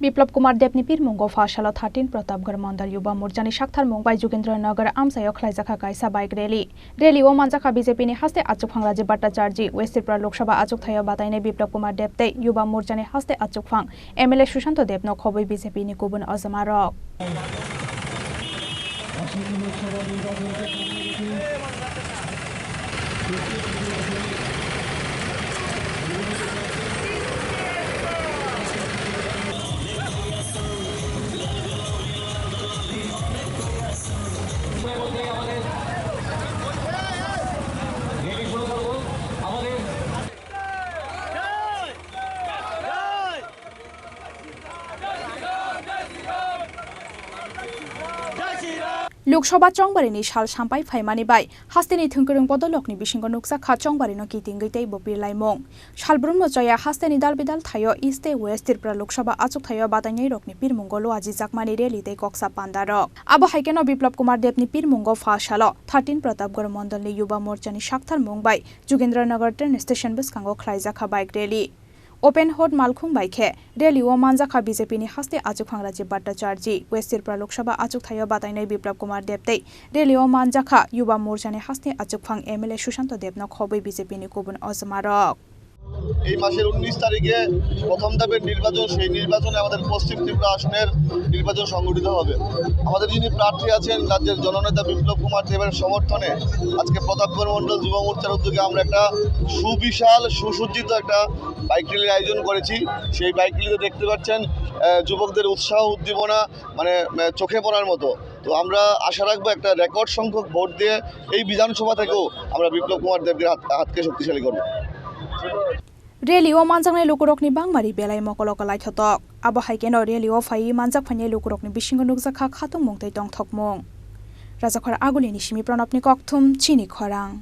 Biplab Kumar Debni Pirmungo Phasalo 13 Pratapgarh Mandal Yuba Morjani Shakthar Mumbai Jogendra Nagar Amchaio Khwlaijakha Kaisa bike rally o Manjakha BJP ni haste achukphang Rajiv Bhattacharjee West Tripura Lok Sabha achuk thayo bataine Biplab Kumar Debte Yuba Morjani haste achukphang MLA Sushanto Deb no khoboi BJP ni kubun azamarok Loksaha Chongbarini Shal Sampai Faimani Bai Hasteni Thungkurung Podolokni Bisingo Nukjakha Chongbarino Kitingui Tei Bopir Laimong Shalbrunmo Jaya Hasteni Dalbidal Thayo East West Tripura Lok Sabha achuk thayo batainai rokni Pirmungo Loaji Jakmani rally tei Koksa Pandarok Abo haikeno Biplab Kumar Debni Pirmungo Phasalo 13 Pratapgarh Mandalni Yuba Morjani Shakthar Mumbai Jogendra Nagar train station Biskango Khwlaijakha bike rally Open Hot Malkhung Baikhe rally o Manjakha BJP ni haste achukphang Rajiv Bhattacharjee West Tripura Lok Sabha achuk thayo batainai Biplab Kumar Debte rally o Manjakha Yuba Morjani haste achukphang MLA Sushanto Deb no khoboi BJP ni kubun azamarok এই মাসের 19 তারিখে প্রথম ধাপের নির্বাচন সেই নির্বাচনে আমাদের পশ্চিম ত্রিপুরা আসনের নির্বাচন সংগঠিত হবে আমাদের যিনি প্রার্থী আছেন রাজ্যের জননেতা বিপ্লব কুমার দেবের সমর্থনে আজকে প্রতাপগড় মণ্ডল যুব মোর্চার উদ্যোগে আমরা একটা সুবিশাল সুসজ্জিত একটা বাইক র্যালির আয়োজন করেছি সেই বাইক র্যালিতে দেখতে পাচ্ছেন যুবকদের উৎসাহ উদ্দীপনা মানে চোখে পড়ার মতো তো আমরা আশা রাখবো একটা রেকর্ড সংখ্যক ভোট দিয়ে এই বিধানসভা থেকেও আমরা বিপ্লব কুমার দেবকে হাতকে শক্তিশালী করব Rally o manjaknai lukurokni bangmari belai mokolokalai thotok abo haikeno rally o phai manjak phane lukurokni bisingo nukjakha khatung mongtei tongthokmung Rajakhar agulini simi pranapni kokthum Chini Khorang